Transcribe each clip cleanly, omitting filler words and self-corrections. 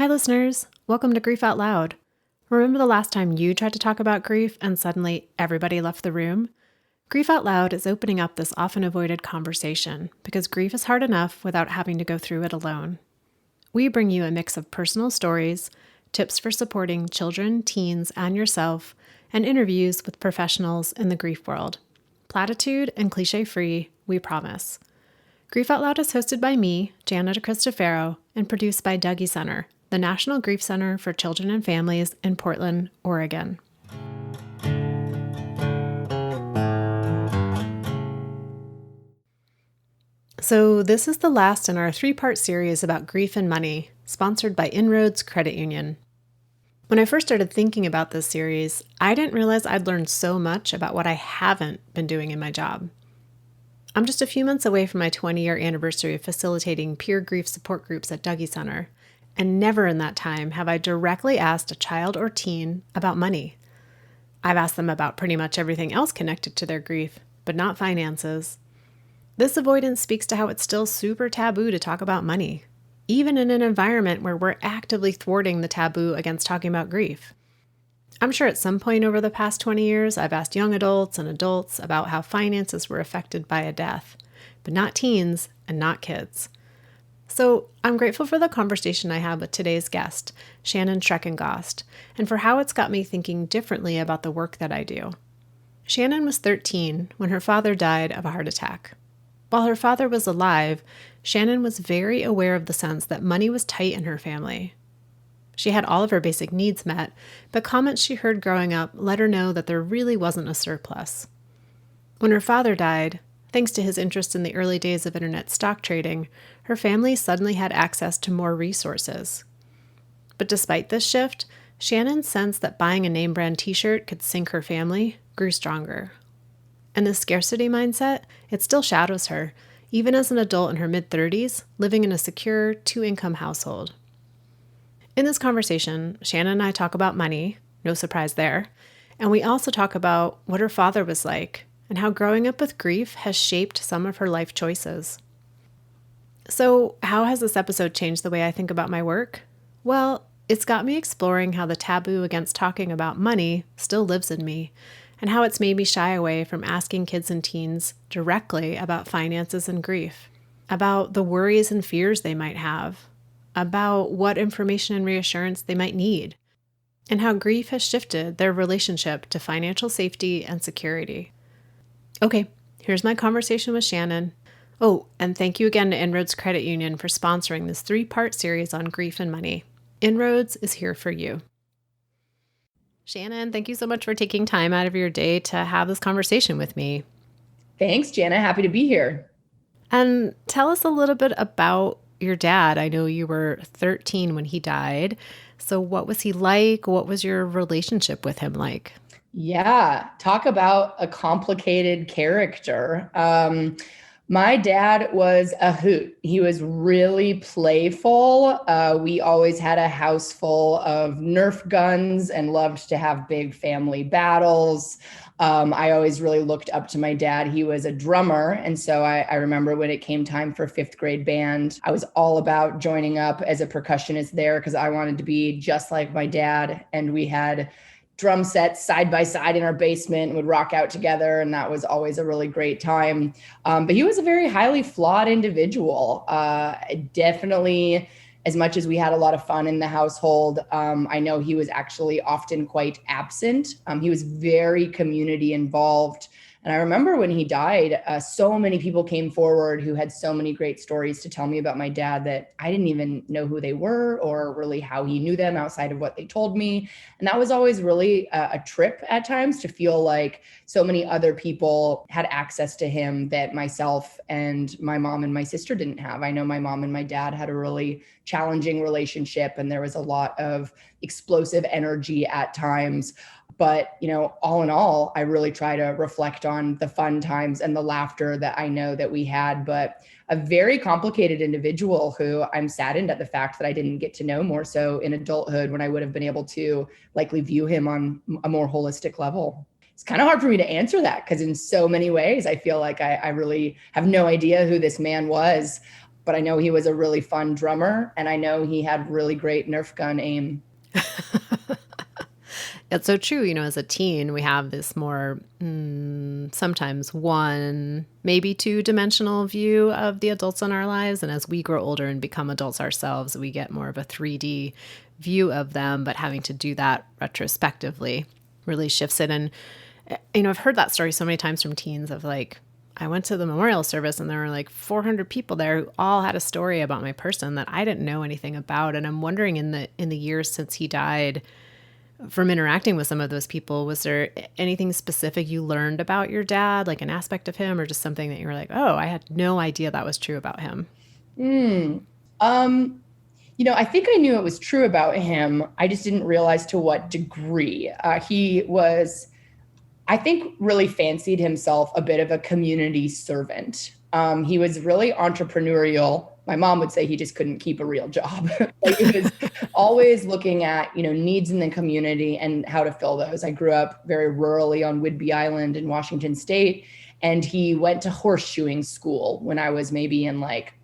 Hi, listeners. Welcome to Grief Out Loud. Remember the last time you tried to talk about grief and suddenly everybody left the room? Grief Out Loud is opening up this often avoided conversation because grief is hard enough without having to go through it alone. We bring you a mix of personal stories, tips for supporting children, teens, and yourself, and interviews with professionals in the grief world. Platitude and cliche-free, we promise. Grief Out Loud is hosted by me, Jana DeCristofaro, and produced by Dougy Center, the National Grief Center for Children and Families in Portland, Oregon. So this is the last in our 3-part series about grief and money, sponsored by Inroads Credit Union. When I first started thinking about this series, I didn't realize I'd learned so much about what I haven't been doing in my job. I'm just a few months away from my 20-year anniversary of facilitating peer grief support groups at Dougy Center, and never in that time have I directly asked a child or teen about money. I've asked them about pretty much everything else connected to their grief, but not finances. This avoidance speaks to how it's still super taboo to talk about money, even in an environment where we're actively thwarting the taboo against talking about grief. I'm sure at some point over the past 20 years, I've asked young adults and adults about how finances were affected by a death, but not teens and not kids. So I'm grateful for the conversation I had with today's guest, Shannon Schreckengost, and for how it's got me thinking differently about the work that I do. Shannon was 13 when her father died of a heart attack. While her father was alive, Shannon was very aware of the sense that money was tight in her family. She had all of her basic needs met, but comments she heard growing up let her know that there really wasn't a surplus. When her father died, thanks to his interest in the early days of internet stock trading, her family suddenly had access to more resources. But despite this shift, Shannon's sense that buying a name brand t-shirt could sink her family grew stronger. And this scarcity mindset, it still shadows her, even as an adult in her mid-30s, living in a secure 2-income household. In this conversation, Shannon and I talk about money, no surprise there, and we also talk about what her father was like and how growing up with grief has shaped some of her life choices. So, how has this episode changed the way I think about my work? Well, it's got me exploring how the taboo against talking about money still lives in me, and how it's made me shy away from asking kids and teens directly about finances and grief, about the worries and fears they might have, about what information and reassurance they might need, and how grief has shifted their relationship to financial safety and security. Okay, here's my conversation with Shannon. Oh, and thank you again to Inroads Credit Union for sponsoring this 3-part series on grief and money. Inroads is here for you. Shannon, thank you so much for taking time out of your day to have this conversation with me. Thanks, Jana. Happy to be here. And tell us a little bit about your dad. I know you were 13 when he died. So what was he like? What was your relationship with him like? Yeah, talk about a complicated character. My dad was a hoot. He was really playful. We always had a house full of Nerf guns and loved to have big family battles. I always really looked up to my dad. He was a drummer. And so I remember when it came time for 5th grade band, I was all about joining up as a percussionist there because I wanted to be just like my dad. And we had drum sets side by side in our basement and would rock out together. And that was always a really great time. But he was a very highly flawed individual. Definitely, as much as we had a lot of fun in the household, I know he was actually often quite absent. He was very community involved. And I remember when he died, so many people came forward who had so many great stories to tell me about my dad that I didn't even know who they were or really how he knew them outside of what they told me. And that was always really a trip at times to feel like so many other people had access to him that myself and my mom and my sister didn't have. I know my mom and my dad had a really challenging relationship, and there was a lot of explosive energy at times. But, all in all, I really try to reflect on the fun times and the laughter that I know that we had. But a very complicated individual who I'm saddened at the fact that I didn't get to know more so in adulthood when I would have been able to likely view him on a more holistic level. It's kind of hard for me to answer that because in so many ways, I feel like I really have no idea who this man was. but I know he was a really fun drummer, and I know he had really great Nerf gun aim. It's so true. As a teen, we have this more sometimes one, maybe two-dimensional view of the adults in our lives. And as we grow older and become adults ourselves, we get more of a 3D view of them. But having to do that retrospectively really shifts it. And, I've heard that story so many times from teens of like, I went to the memorial service and there were like 400 people there who all had a story about my person that I didn't know anything about. And I'm wondering in the years since he died, from interacting with some of those people, was there anything specific you learned about your dad, like an aspect of him, or just something that you were like, oh, I had no idea that was true about him? I think I knew it was true about him. I just didn't realize to what degree. He was, I think, really fancied himself a bit of a community servant. He was really entrepreneurial. My mom would say he just couldn't keep a real job. Like, he was always looking at, needs in the community and how to fill those. I grew up very rurally on Whidbey Island in Washington State, and he went to horseshoeing school when I was maybe in like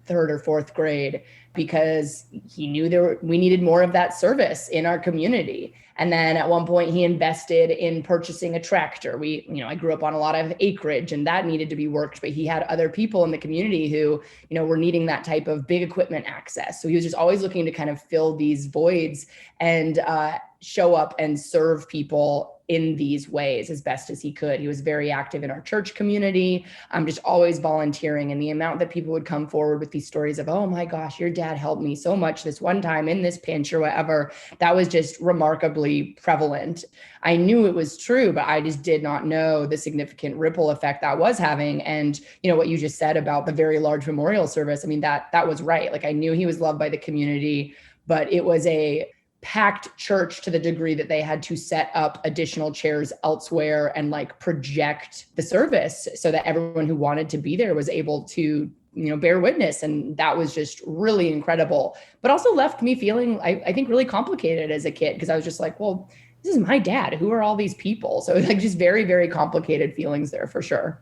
third or fourth grade, because he knew we needed more of that service in our community. And then at one point he invested in purchasing a tractor. I grew up on a lot of acreage and that needed to be worked, but he had other people in the community who, were needing that type of big equipment access. So he was just always looking to kind of fill these voids and show up and serve people in these ways as best as he could. He was very active in our church community, just always volunteering. And the amount that people would come forward with these stories of, oh my gosh, your dad helped me so much this one time in this pinch or whatever, that was just remarkably prevalent. I knew it was true, but I just did not know the significant ripple effect that was having. And, what you just said about the very large memorial service, I mean, that was right. Like, I knew he was loved by the community, but it was a packed church to the degree that they had to set up additional chairs elsewhere and like project the service so that everyone who wanted to be there was able to, bear witness. And that was just really incredible, but also left me feeling, I think, really complicated as a kid, because I was just like, well, this is my dad. Who are all these people? So like just very, very complicated feelings there for sure.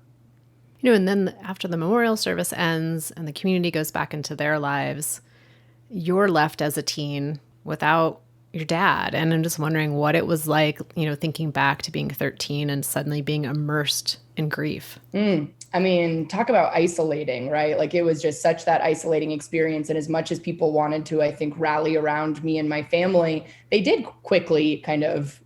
And then after the memorial service ends and the community goes back into their lives, you're left as a teen without your dad. And I'm just wondering what it was like, thinking back to being 13 and suddenly being immersed in grief. I mean, talk about isolating, right? Like, it was just such that isolating experience. And as much as people wanted to, I think, rally around me and my family, they did quickly kind of,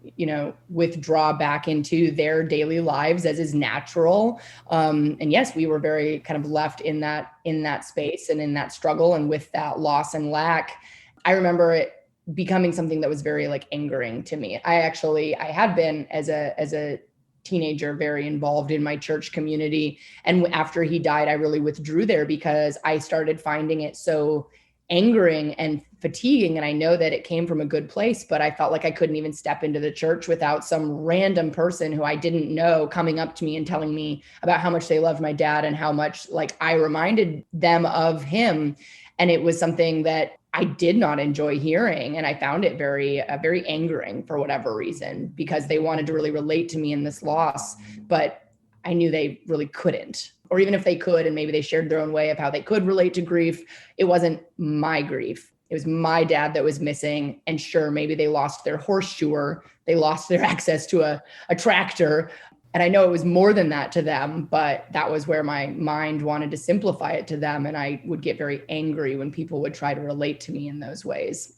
withdraw back into their daily lives, as is natural. And yes, we were very kind of left in that space and in that struggle and with that loss and lack. I remember it becoming something that was very like angering to me. I had been as a teenager very involved in my church community. And after he died, I really withdrew there because I started finding it so angering and fatiguing. And I know that it came from a good place, but I felt like I couldn't even step into the church without some random person who I didn't know coming up to me and telling me about how much they loved my dad and how much like I reminded them of him. And it was something that I did not enjoy hearing. And I found it very, very angering for whatever reason, because they wanted to really relate to me in this loss, but I knew they really couldn't. Or even if they could, and maybe they shared their own way of how they could relate to grief, it wasn't my grief. It was my dad that was missing. And sure, maybe they lost their horseshoer, they lost their access to a tractor. And I know it was more than that to them, but that was where my mind wanted to simplify it to them. And I would get very angry when people would try to relate to me in those ways.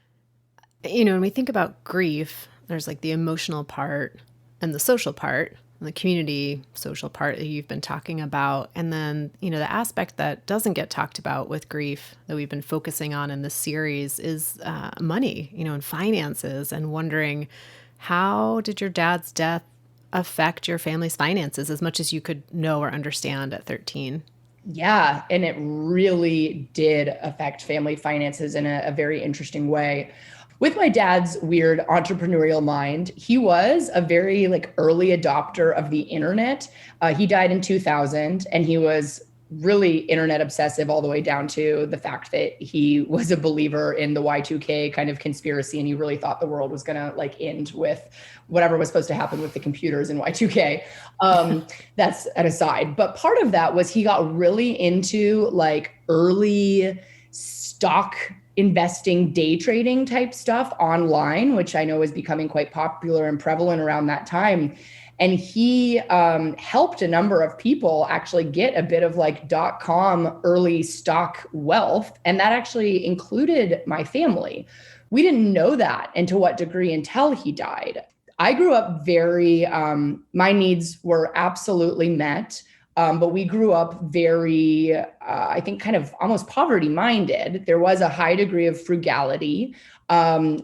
When we think about grief, there's like the emotional part and the social part, the community social part that you've been talking about. And then, the aspect that doesn't get talked about with grief that we've been focusing on in this series is money, and finances, and wondering, how did your dad's death affect your family's finances as much as you could know or understand at 13? Yeah, and it really did affect family finances in a very interesting way. With my dad's weird entrepreneurial mind, he was a very like early adopter of the internet. He died in 2000, and he was really internet obsessive, all the way down to the fact that he was a believer in the Y2K kind of conspiracy. And he really thought the world was going to like end with whatever was supposed to happen with the computers in Y2K. That's an aside. But part of that was he got really into like early stock investing, day trading type stuff online, which I know is becoming quite popular and prevalent around that time. And he helped a number of people actually get a bit of like .com early stock wealth. And that actually included my family. We didn't know that and to what degree until he died. I grew up very, my needs were absolutely met. But we grew up very, I think, kind of almost poverty minded. There was a high degree of frugality.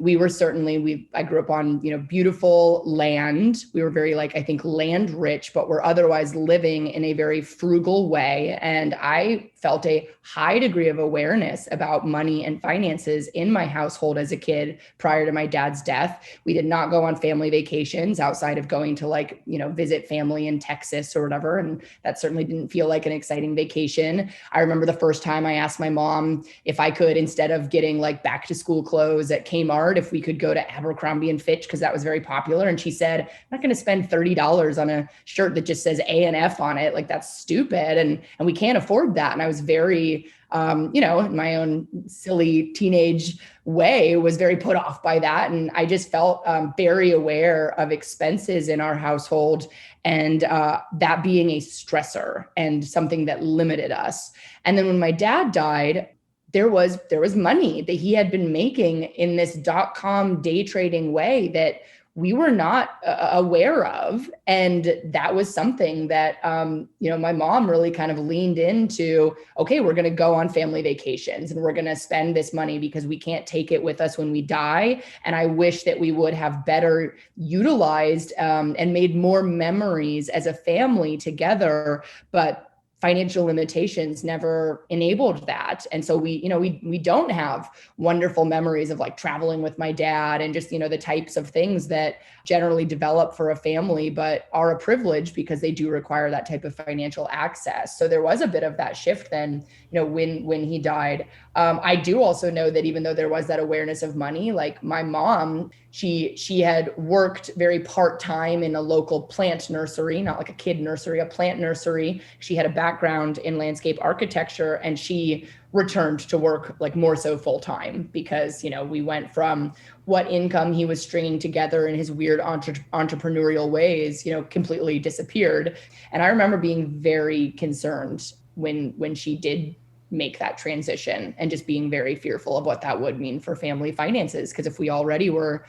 We were certainly, I grew up on, beautiful land. We were very I think land rich, but we're otherwise living in a very frugal way. And I felt a high degree of awareness about money and finances in my household as a kid prior to my dad's death. We did not go on family vacations outside of going to visit family in Texas or whatever. And that certainly didn't feel like an exciting vacation. I remember the first time I asked my mom if I could, instead of getting back to school clothes at Kmart, if we could go to Abercrombie and Fitch because that was very popular. And she said, I'm not going to spend $30 on a shirt that just says A and F on it. That's stupid. And we can't afford that. And I was very, in my own silly teenage way, was very put off by that. And I just felt very aware of expenses in our household and that being a stressor and something that limited us. And then when my dad died, there was money that he had been making in this .com day trading way that we were not aware of. And that was something that, my mom really kind of leaned into. Okay, we're going to go on family vacations and we're going to spend this money because we can't take it with us when we die. And I wish that we would have better utilized and made more memories as a family together. But financial limitations never enabled that. And so we don't have wonderful memories of traveling with my dad and just, the types of things that generally develop for a family, but are a privilege because they do require that type of financial access. So there was a bit of that shift then, when he died. I do also know that even though there was that awareness of money, my mom, she had worked very part-time in a local plant nursery, not like a kid nursery, a plant nursery. She had a background in landscape architecture, and she returned to work more so full-time because, we went from what income he was stringing together in his weird entrepreneurial ways, completely disappeared. And I remember being very concerned when she did make that transition and just being very fearful of what that would mean for family finances. Because if we already were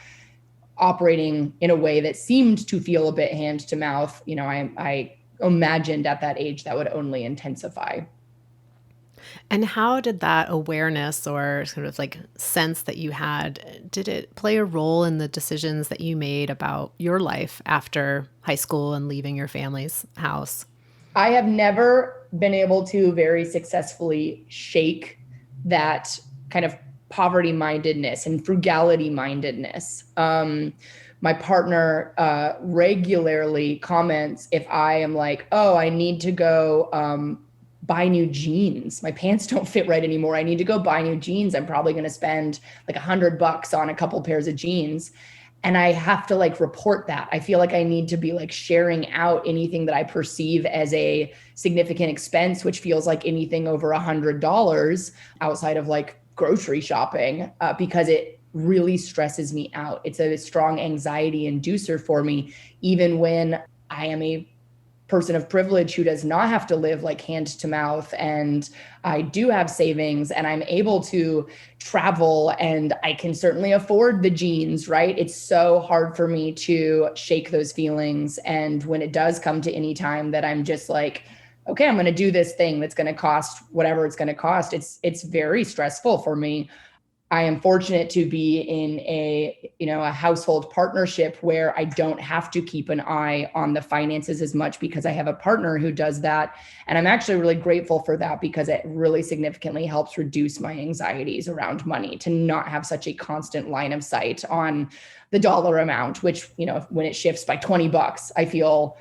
operating in a way that seemed to feel a bit hand to mouth, I imagined at that age that would only intensify. And how did that awareness or sort of sense that you had, did it play a role in the decisions that you made about your life after high school and leaving your family's house? I have never been able to very successfully shake that kind of poverty mindedness and frugality mindedness. My partner regularly comments if I am I need to go buy new jeans. My pants don't fit right anymore. I need to go buy new jeans. I'm probably going to spend $100 on a couple pairs of jeans. And I have to report that. I feel I need to be sharing out anything that I perceive as a significant expense, which feels like anything over $100 outside of grocery shopping, because it really stresses me out. It's a strong anxiety inducer for me, even when I am a person of privilege who does not have to live hand to mouth, and I do have savings and I'm able to travel and I can certainly afford the jeans, right? It's so hard for me to shake those feelings. And when it does come to any time that I'm just okay, I'm going to do this thing that's going to cost whatever it's going to cost, it's very stressful for me. I am fortunate to be in a household partnership where I don't have to keep an eye on the finances as much because I have a partner who does that. And I'm actually really grateful for that because it really significantly helps reduce my anxieties around money, to not have such a constant line of sight on the dollar amount, which, when it shifts by $20, I feel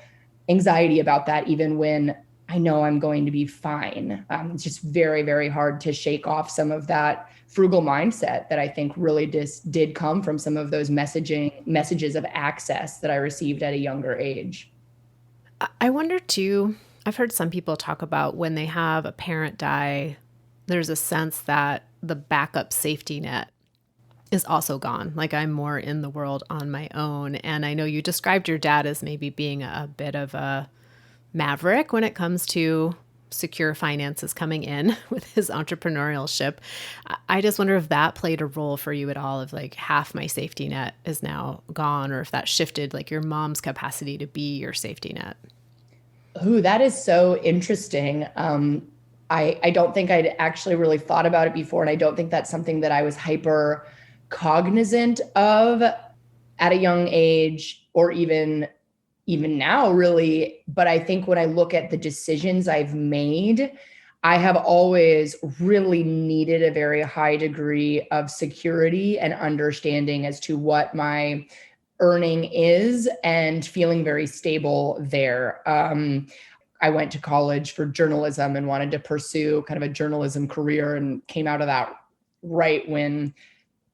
anxiety about that, even when I know I'm going to be fine. It's just very, very hard to shake off some of that frugal mindset that I think really did come from some of those messages of access that I received at a younger age. I wonder too, I've heard some people talk about when they have a parent die, there's a sense that the backup safety net is also gone. Like I'm more in the world on my own. And I know you described your dad as maybe being a bit of a maverick when it comes to secure finances coming in with his entrepreneurship. I just wonder if that played a role for you at all, of like half my safety net is now gone, or if that shifted like your mom's capacity to be your safety net. Ooh, that is so interesting. I don't think I'd actually really thought about it before. And I don't think that's something that I was hyper cognizant of at a young age, or even now really. But I think when I look at the decisions I've made, I have always really needed a very high degree of security and understanding as to what my earning is, and feeling very stable there. I went to college for journalism and wanted to pursue kind of a journalism career, and came out of that right when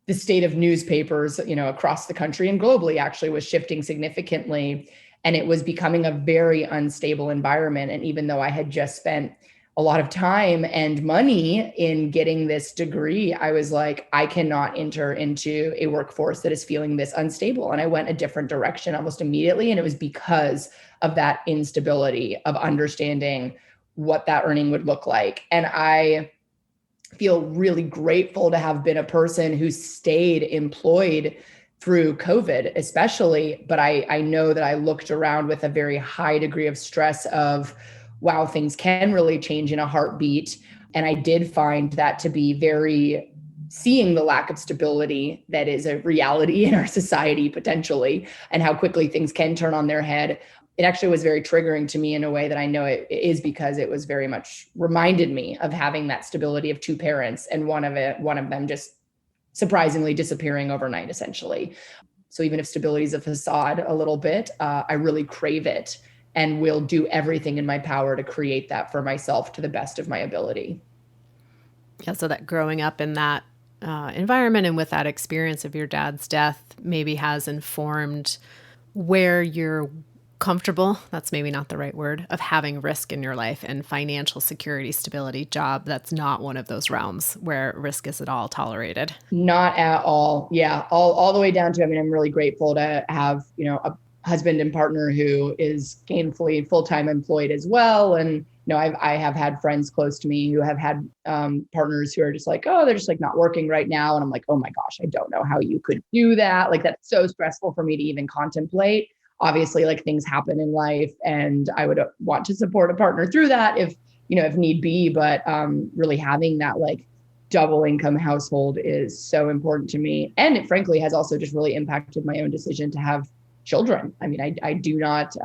the state of newspapers, across the country and globally actually was shifting significantly. And it was becoming a very unstable environment. And even though I had just spent a lot of time and money in getting this degree, I was like, I cannot enter into a workforce that is feeling this unstable. And I went a different direction almost immediately. And it was because of that instability of understanding what that earning would look like. And I feel really grateful to have been a person who stayed employed through COVID, especially. But I know that I looked around with a very high degree of stress of, wow, things can really change in a heartbeat. And I did find that to be very, seeing the lack of stability that is a reality in our society potentially, and how quickly things can turn on their head. It actually was very triggering to me in a way that I know it is, because it was very much reminded me of having that stability of two parents, and one of them just surprisingly disappearing overnight, essentially. So even if stability is a facade a little bit, I really crave it, and will do everything in my power to create that for myself to the best of my ability. Yeah, so that growing up in that environment and with that experience of your dad's death maybe has informed where you're comfortable, that's maybe not the right word, of having risk in your life, and financial security, stability, job. That's not one of those realms where risk is at all tolerated. Not at all. Yeah. All the way down to, I'm really grateful to have, a husband and partner who is gainfully full-time employed as well. And, I have had friends close to me who have had partners who are just like, oh, they're just like not working right now. And I'm like, oh my gosh, I don't know how you could do that. Like, that's so stressful for me to even contemplate. Obviously, like, things happen in life, and I would want to support a partner through that if need be. But really having that like double income household is so important to me. And it frankly has also just really impacted my own decision to have children. I do not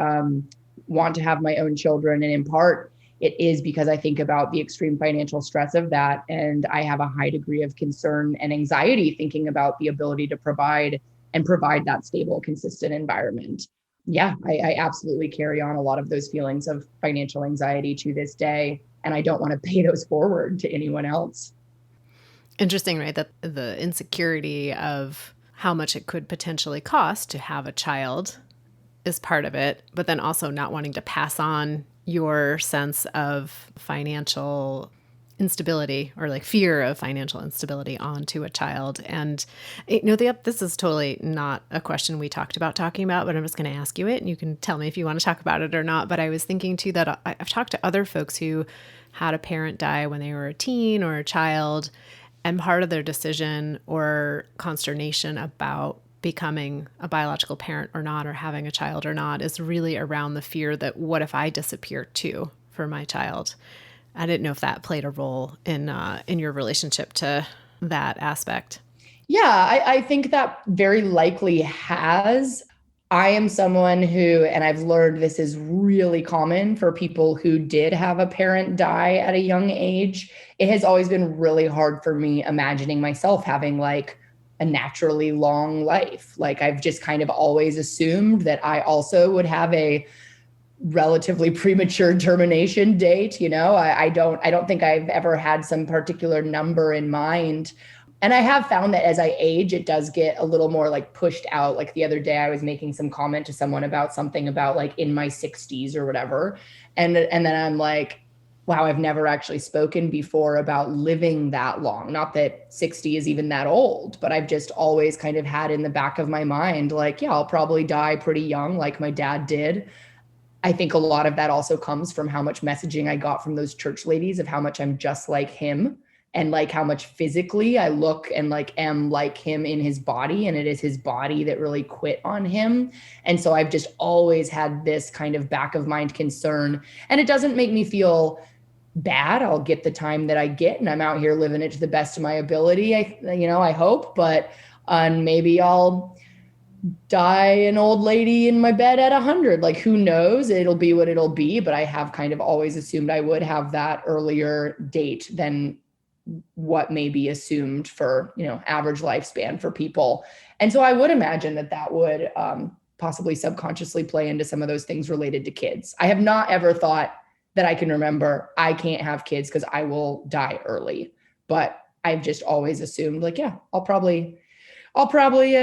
want to have my own children. And in part, it is because I think about the extreme financial stress of that. And I have a high degree of concern and anxiety thinking about the ability to provide that stable, consistent environment. Yeah, I absolutely carry on a lot of those feelings of financial anxiety to this day. And I don't want to pay those forward to anyone else. Interesting, right? That the insecurity of how much it could potentially cost to have a child is part of it, but then also not wanting to pass on your sense of financial instability, or like fear of financial instability, onto a child. And this is totally not a question we talked about talking about, but I'm just going to ask you it, and you can tell me if you want to talk about it or not. But I was thinking too that I've talked to other folks who had a parent die when they were a teen or a child, and part of their decision or consternation about becoming a biological parent or not, or having a child or not, is really around the fear that, what if I disappear too for my child? I didn't know if that played a role in your relationship to that aspect. Yeah, I think that very likely has. I am someone who, and I've learned this is really common for people who did have a parent die at a young age. It has always been really hard for me imagining myself having like a naturally long life. Like, I've just kind of always assumed that I also would have a relatively premature termination date. I don't think I've ever had some particular number in mind. And I have found that as I age, it does get a little more like pushed out. Like the other day, I was making some comment to someone about something about like in my 60s or whatever. And then I'm like, wow, I've never actually spoken before about living that long. Not that 60 is even that old, but I've just always kind of had in the back of my mind, like, yeah, I'll probably die pretty young, like my dad did. I think a lot of that also comes from how much messaging I got from those church ladies of how much I'm just like him, and like how much physically I look and like am like him in his body, and it is his body that really quit on him. And so I've just always had this kind of back of mind concern, and it doesn't make me feel bad. I'll get the time that I get, and I'm out here living it to the best of my ability. I hope, but maybe I'll die an old lady in my bed at 100. Like, who knows? It'll be what it'll be. But I have kind of always assumed I would have that earlier date than what may be assumed for, average lifespan for people. And so I would imagine that would possibly subconsciously play into some of those things related to kids. I have not ever thought that I can remember I can't have kids because I will die early. But I've just always assumed like, yeah, I'll probably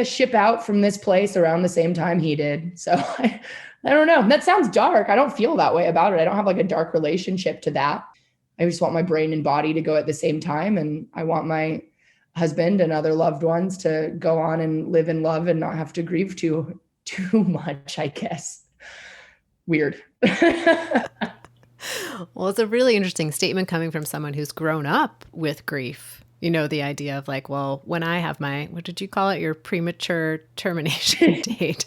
ship out from this place around the same time he did. So I don't know. That sounds dark. I don't feel that way about it. I don't have like a dark relationship to that. I just want my brain and body to go at the same time. And I want my husband and other loved ones to go on and live in love and not have to grieve too much, I guess. Weird. Well, it's a really interesting statement coming from someone who's grown up with grief. The idea of like, well, when I have what did you call it? Your premature termination date.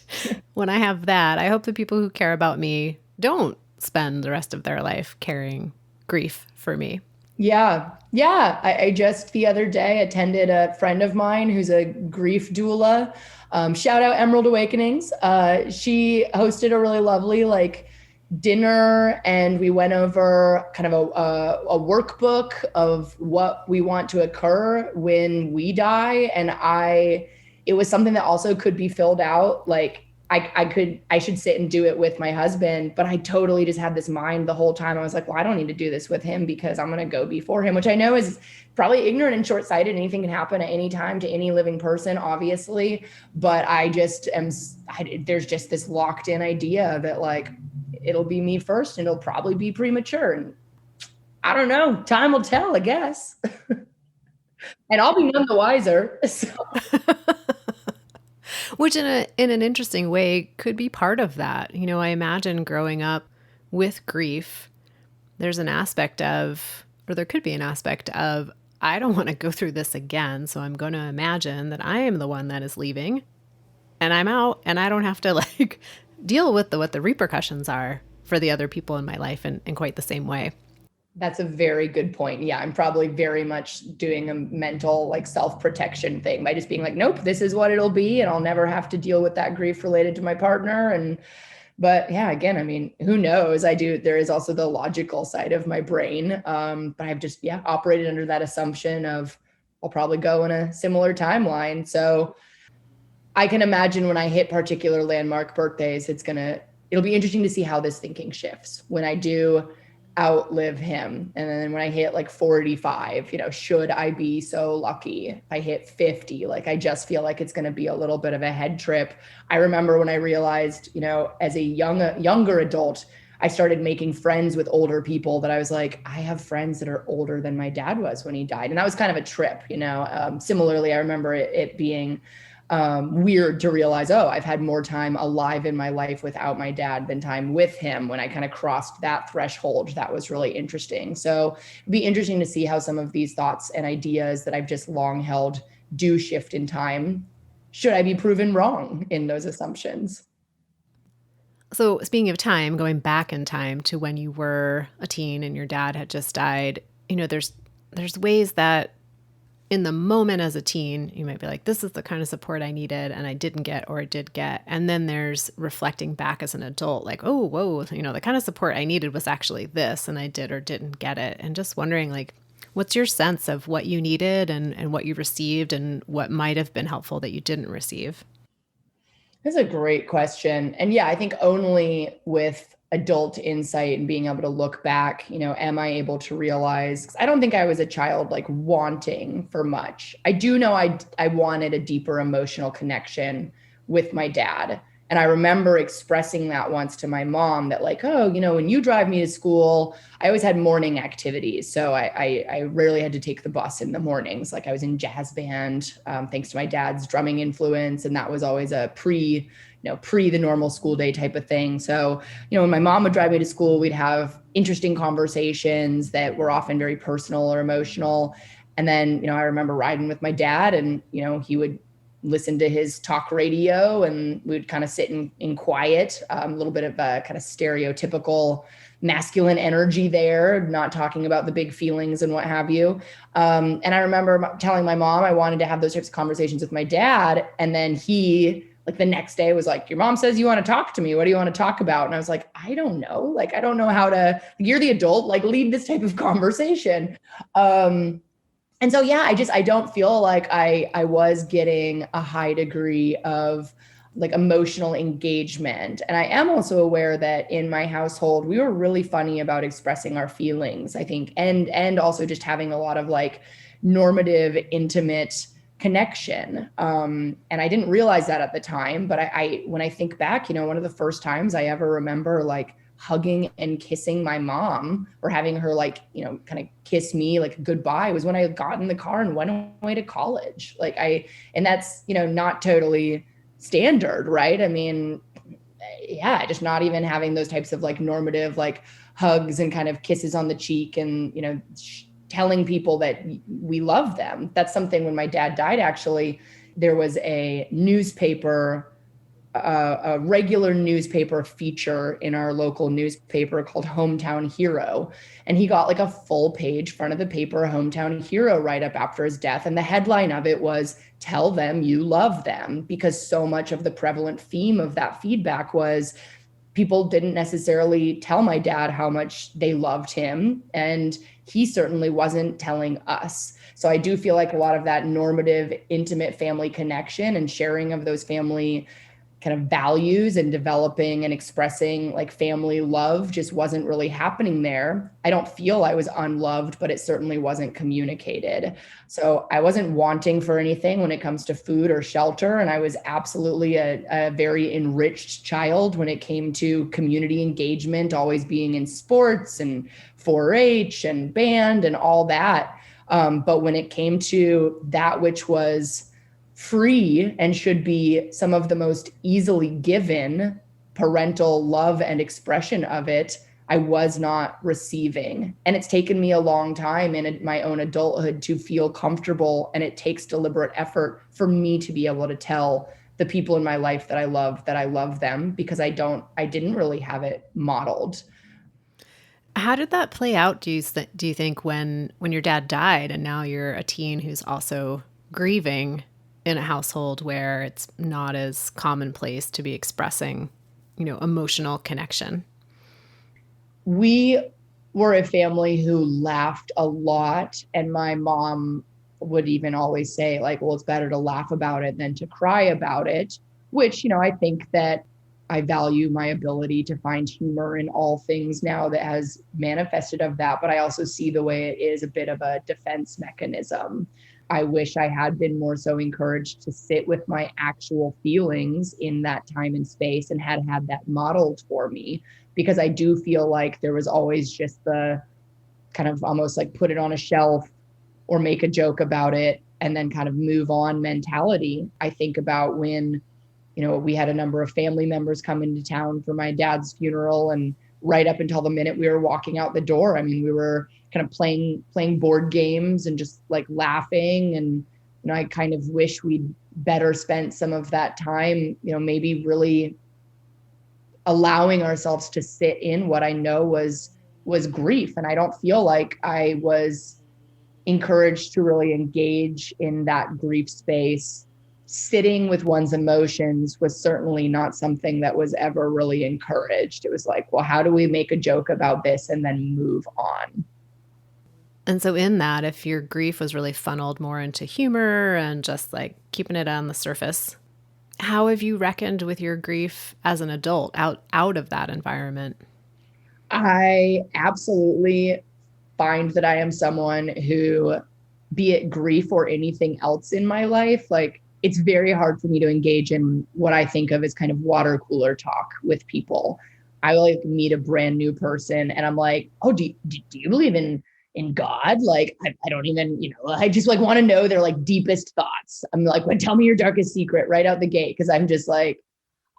When I have that, I hope the people who care about me don't spend the rest of their life carrying grief for me. Yeah. Yeah. I just the other day attended a friend of mine who's a grief doula. Shout out Emerald Awakenings. She hosted a really lovely dinner, and we went over kind of a workbook of what we want to occur when we die. And it was something that also could be filled out. Like I should sit and do it with my husband, but I totally just had this mind the whole time. I was like, well, I don't need to do this with him because I'm going to go before him, which I know is probably ignorant and short-sighted. Anything can happen at any time to any living person, obviously. But there's just this locked in idea that like, it'll be me first and it'll probably be premature. And I don't know, time will tell, I guess. And I'll be none the wiser. So. Which in an interesting way could be part of that. I imagine growing up with grief, there's an aspect of, or there could be an aspect of, I don't want to go through this again. So I'm going to imagine that I am the one that is leaving and I'm out, and I don't have to deal with what the repercussions are for the other people in my life in quite the same way. That's a very good point. Yeah, I'm probably very much doing a mental self-protection thing by just being like, nope, this is what it'll be, and I'll never have to deal with that grief related to my partner. But yeah, again, I mean, who knows? There is also the logical side of my brain. But I've just, operated under that assumption of I'll probably go in a similar timeline. So I can imagine when I hit particular landmark birthdays, it'll be interesting to see how this thinking shifts when I do outlive him. And then when I hit 45, should I be so lucky? If I hit 50, I just feel like it's going to be a little bit of a head trip. I remember when I realized, as a younger adult, I started making friends with older people that I was like, I have friends that are older than my dad was when he died. And that was kind of a trip, Similarly, I remember it being weird to realize, I've had more time alive in my life without my dad than time with him. When I kind of crossed that threshold, that was really interesting. So it'd be interesting to see how some of these thoughts and ideas that I've just long held do shift in time. Should I be proven wrong in those assumptions? So speaking of time, going back in time to when you were a teen and your dad had just died, there's ways that in the moment as a teen, you might be like, this is the kind of support I needed and I didn't get or I did get. And then there's reflecting back as an adult, like, oh, whoa, the kind of support I needed was actually this and I did or didn't get it. And just wondering, what's your sense of what you needed and what you received and what might have been helpful that you didn't receive? That's a great question. And yeah, I think only with adult insight and being able to look back, am I able to realize, 'cause I don't think I was a child like wanting for much. I do know I wanted a deeper emotional connection with my dad. And I remember expressing that once to my mom that like, oh, when you drive me to school, I always had morning activities. So I rarely had to take the bus in the mornings. Like I was in jazz band, thanks to my dad's drumming influence. And that was always a pre the normal school day type of thing. So, when my mom would drive me to school, we'd have interesting conversations that were often very personal or emotional. And then, I remember riding with my dad and, he would listen to his talk radio and we'd kind of sit in quiet, a little bit of a kind of stereotypical masculine energy there, not talking about the big feelings and what have you. And I remember telling my mom I wanted to have those types of conversations with my dad. And then he, like the next day was like, your mom says you want to talk to me. What do you want to talk about? And I was like, I don't know. Like, I don't know how to, you're the adult, like lead this type of conversation. And so, yeah, I don't feel like I was getting a high degree of like emotional engagement. And I am also aware that in my household, we were really funny about expressing our feelings, I think, and also just having a lot of like normative, intimate connection. And I didn't realize that at the time, but I when I think back, one of the first times I ever remember like hugging and kissing my mom or having her like, kind of kiss me like goodbye was when I got in the car and went away to college. And that's, not totally standard, right? I mean, yeah, just not even having those types of like normative, like hugs and kind of kisses on the cheek and, telling people that we love them. That's something when my dad died, actually, there was a newspaper, a regular newspaper feature in our local newspaper called Hometown Hero. And he got like a full page front of the paper, Hometown Hero, right up after his death. And the headline of it was, tell them you love them, because so much of the prevalent theme of that feedback was people didn't necessarily tell my dad how much they loved him. And he certainly wasn't telling us. So I do feel like a lot of that normative, intimate family connection and sharing of those family kind of values and developing and expressing like family love just wasn't really happening there. I don't feel I was unloved, but it certainly wasn't communicated. So I wasn't wanting for anything when it comes to food or shelter. And I was absolutely a very enriched child when it came to community engagement, always being in sports and 4-H and band and all that. But when it came to that which was free and should be some of the most easily given parental love and expression of it, I was not receiving. And it's taken me a long time in my own adulthood to feel comfortable. And it takes deliberate effort for me to be able to tell the people in my life that I love them, because I didn't really have it modeled. How did that play out, do you think, when your dad died and now you're a teen who's also grieving in a household where it's not as commonplace to be expressing, emotional connection? We were a family who laughed a lot. And my mom would even always say like, well, it's better to laugh about it than to cry about it, which, I think that I value my ability to find humor in all things now that has manifested of that. But I also see the way it is a bit of a defense mechanism. I wish I had been more so encouraged to sit with my actual feelings in that time and space and had that modeled for me, because I do feel like there was always just the kind of almost like put it on a shelf or make a joke about it and then kind of move on mentality. I think about when, we had a number of family members come into town for my dad's funeral, and right up until the minute we were walking out the door, I mean, we were kind of playing board games and just like laughing. And, I kind of wish we'd better spent some of that time, maybe really allowing ourselves to sit in what I know was grief. And I don't feel like I was encouraged to really engage in that grief space. Sitting with one's emotions was certainly not something that was ever really encouraged. It was like, well, how do we make a joke about this and then move on? And so in that, if your grief was really funneled more into humor and just like keeping it on the surface, how have you reckoned with your grief as an adult out of that environment? I absolutely find that I am someone who, be it grief or anything else in my life, like it's very hard for me to engage in what I think of as kind of water cooler talk with people. I like meet a brand new person and I'm like, oh, do you believe in God? Like, I don't even, I just like want to know their like deepest thoughts. I'm like, well, tell me your darkest secret right out the gate. Cause I'm just like,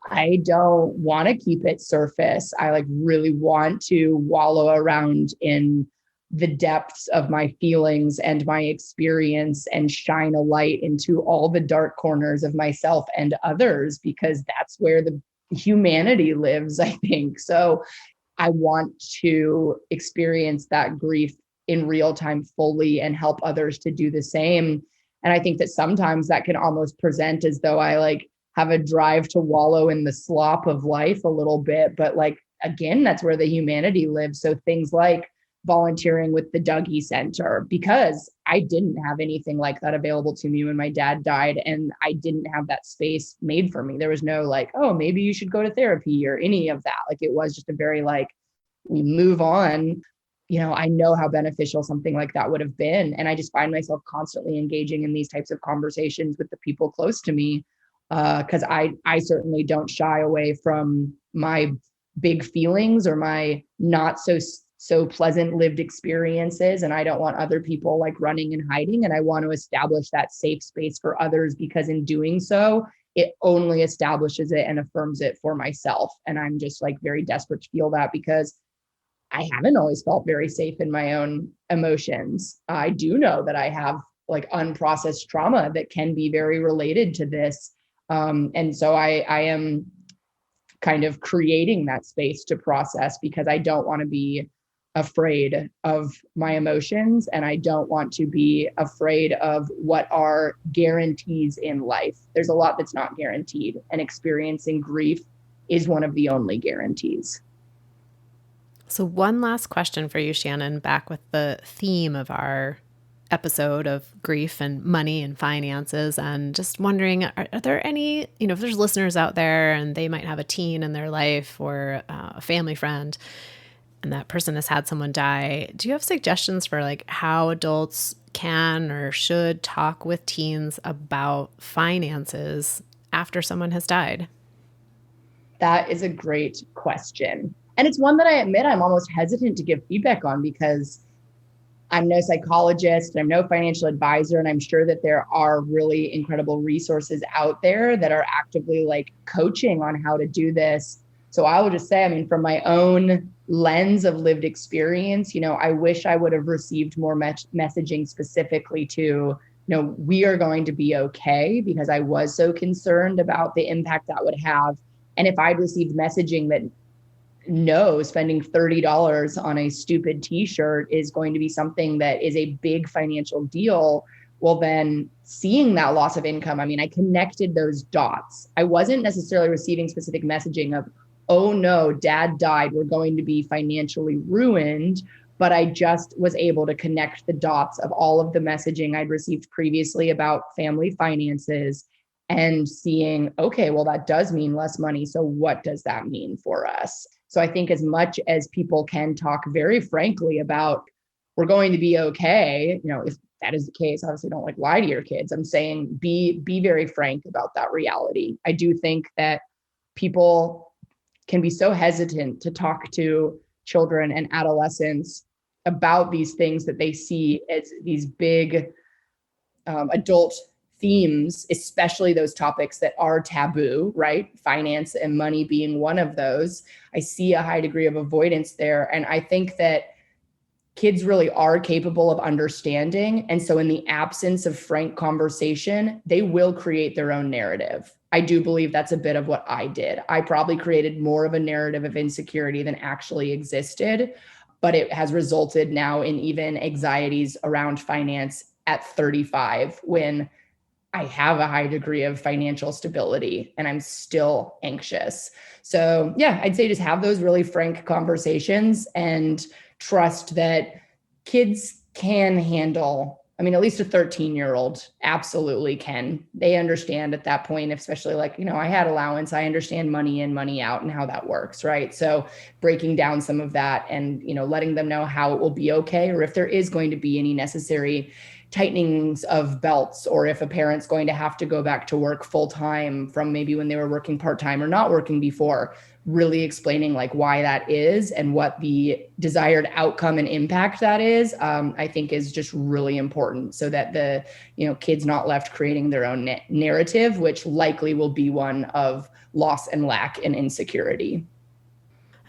I don't want to keep it surface. I like really want to wallow around in the depths of my feelings and my experience and shine a light into all the dark corners of myself and others, because that's where the humanity lives, I think. So I want to experience that grief in real time fully and help others to do the same. And I think that sometimes that can almost present as though I like have a drive to wallow in the slop of life a little bit. But like, again, that's where the humanity lives. So things like volunteering with the Dougie Center, because I didn't have anything like that available to me when my dad died. And I didn't have that space made for me. There was no like, oh, maybe you should go to therapy or any of that. Like it was just a very like, we move on. I know how beneficial something like that would have been. And I just find myself constantly engaging in these types of conversations with the people close to me. Because I certainly don't shy away from my big feelings or my not so pleasant lived experiences. And I don't want other people like running and hiding. And I want to establish that safe space for others, because in doing so, it only establishes it and affirms it for myself. And I'm just like very desperate to feel that, because I haven't always felt very safe in my own emotions. I do know that I have like unprocessed trauma that can be very related to this. And so I am kind of creating that space to process, because I don't want to be afraid of my emotions, and I don't want to be afraid of what are guarantees in life. There's a lot that's not guaranteed, and experiencing grief is one of the only guarantees. So, one last question for you, Shannon, back with the theme of our episode of grief and money and finances. And just wondering, are there any, if there's listeners out there and they might have a teen in their life or a family friend, and that person has had someone die, do you have suggestions for like how adults can or should talk with teens about finances after someone has died? That is a great question. And it's one that I admit I'm almost hesitant to give feedback on, because I'm no psychologist, I'm no financial advisor, and I'm sure that there are really incredible resources out there that are actively like coaching on how to do this. So I will just say, I mean, from my own lens of lived experience, I wish I would have received more messaging specifically to, we are going to be okay, because I was so concerned about the impact that would have. And if I'd received messaging that no, spending $30 on a stupid t-shirt is going to be something that is a big financial deal, well, then seeing that loss of income, I mean, I connected those dots. I wasn't necessarily receiving specific messaging of, oh no, dad died, we're going to be financially ruined. But I just was able to connect the dots of all of the messaging I'd received previously about family finances, and seeing, okay, well, that does mean less money. So what does that mean for us? So I think as much as people can talk very frankly about, we're going to be okay, if that is the case, obviously don't like lie to your kids. I'm saying be very frank about that reality. I do think that people can be so hesitant to talk to children and adolescents about these things that they see as these big adult themes, especially those topics that are taboo, right? Finance and money being one of those. I see a high degree of avoidance there. And I think that kids really are capable of understanding. And so in the absence of frank conversation, they will create their own narrative. I do believe that's a bit of what I did. I probably created more of a narrative of insecurity than actually existed, but it has resulted now in even anxieties around finance at 35, when I have a high degree of financial stability and I'm still anxious. So yeah, I'd say just have those really frank conversations and trust that kids can handle I mean, at least a 13-year-old absolutely can. They understand at that point, especially like, I had allowance. I understand money in, money out and how that works, right? So breaking down some of that and, letting them know how it will be okay, or if there is going to be any necessary tightenings of belts, or if a parent's going to have to go back to work full time from maybe when they were working part time or not working before, really explaining like why that is and what the desired outcome and impact that is, I think is just really important, so that the kids not left creating their own narrative, which likely will be one of loss and lack and insecurity.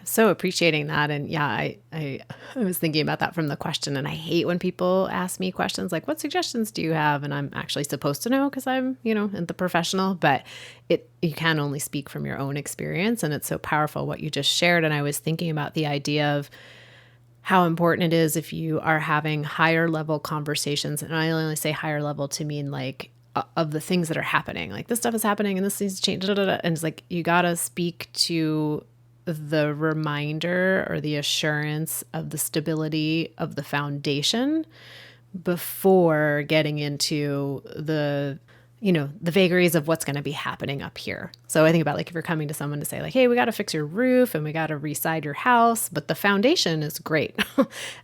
So appreciating that. And yeah, I was thinking about that from the question. And I hate when people ask me questions like, what suggestions do you have? And I'm actually supposed to know because I'm, in the professional, but you can only speak from your own experience. And it's so powerful what you just shared. And I was thinking about the idea of how important it is if you are having higher level conversations. And I only say higher level to mean like of the things that are happening, like this stuff is happening and this needs to change. And it's like, you got to speak to the reminder or the assurance of the stability of the foundation before getting into the vagaries of what's going to be happening up here. So I think about like if you're coming to someone to say like, hey, we got to fix your roof and we got to reside your house, but the foundation is great.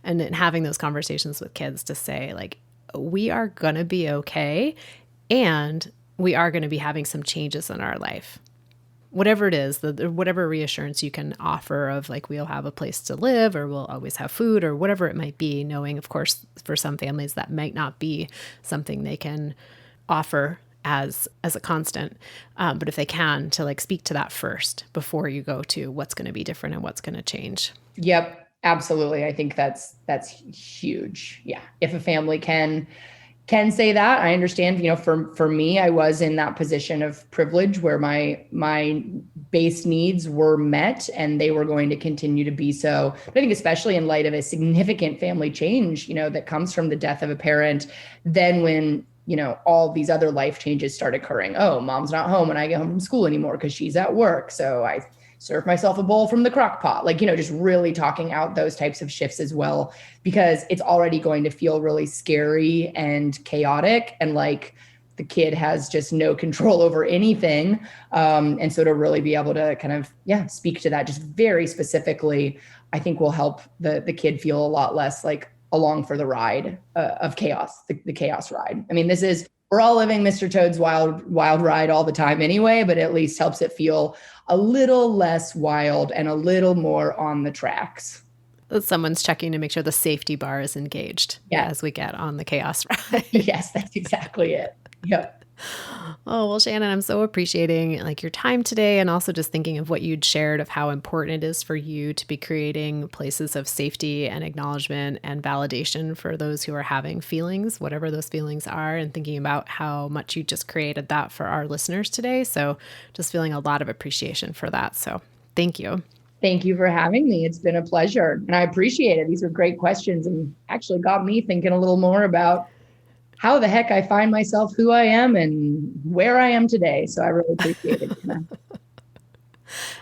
And then having those conversations with kids to say like, we are going to be okay. And we are going to be having some changes in our life. Whatever it is, whatever reassurance you can offer of like, we'll have a place to live or we'll always have food or whatever it might be, knowing, of course, for some families that might not be something they can offer as a constant. But if they can, to like speak to that first before you go to what's going to be different and what's going to change. Yep, absolutely. I think that's huge. Yeah. If a family can say that, I understand, for me, I was in that position of privilege where my base needs were met and they were going to continue to be so. But I think especially in light of a significant family change, that comes from the death of a parent, then when, all these other life changes start occurring. Oh, mom's not home when I get home from school anymore because she's at work. So I serve myself a bowl from the crock pot, like, just really talking out those types of shifts as well, because it's already going to feel really scary and chaotic. And like the kid has just no control over anything. And so to really be able to kind of, speak to that just very specifically, I think will help the kid feel a lot less like along for the ride of chaos, the chaos ride. I mean, we're all living Mr. Toad's wild ride all the time anyway, but at least helps it feel a little less wild and a little more on the tracks. Someone's checking to make sure the safety bar is engaged as we get on the chaos ride. Yes, that's exactly it. Yep. Oh, well, Shannon, I'm so appreciating like your time today and also just thinking of what you'd shared of how important it is for you to be creating places of safety and acknowledgement and validation for those who are having feelings, whatever those feelings are, and thinking about how much you just created that for our listeners today. So just feeling a lot of appreciation for that. So thank you. Thank you for having me. It's been a pleasure and I appreciate it. These were great questions and actually got me thinking a little more about how the heck I find myself, who I am and where I am today. So I really appreciate it.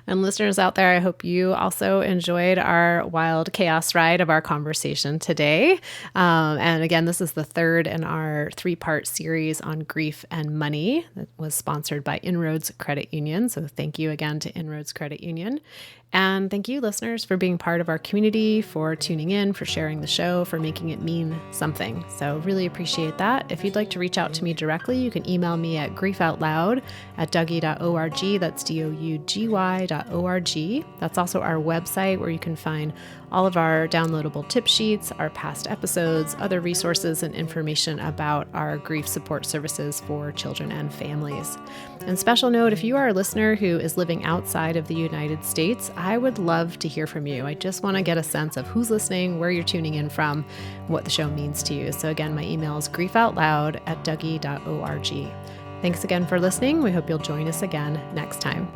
And listeners out there, I hope you also enjoyed our wild chaos ride of our conversation today. And again, this is the third in our 3-part series on grief and money that was sponsored by Inroads Credit Union. So thank you again to Inroads Credit Union. And thank you, listeners, for being part of our community, for tuning in, for sharing the show, for making it mean something. So really appreciate that. If you'd like to reach out to me directly, you can email me at griefoutloud@dougy.org. That's DOUGY.org. That's also our website where you can find all of our downloadable tip sheets, our past episodes, other resources, and information about our grief support services for children and families. And special note, if you are a listener who is living outside of the United States, I would love to hear from you. I just want to get a sense of who's listening, where you're tuning in from, what the show means to you. So again, my email is griefoutloud@dougy.org. Thanks again for listening. We hope you'll join us again next time.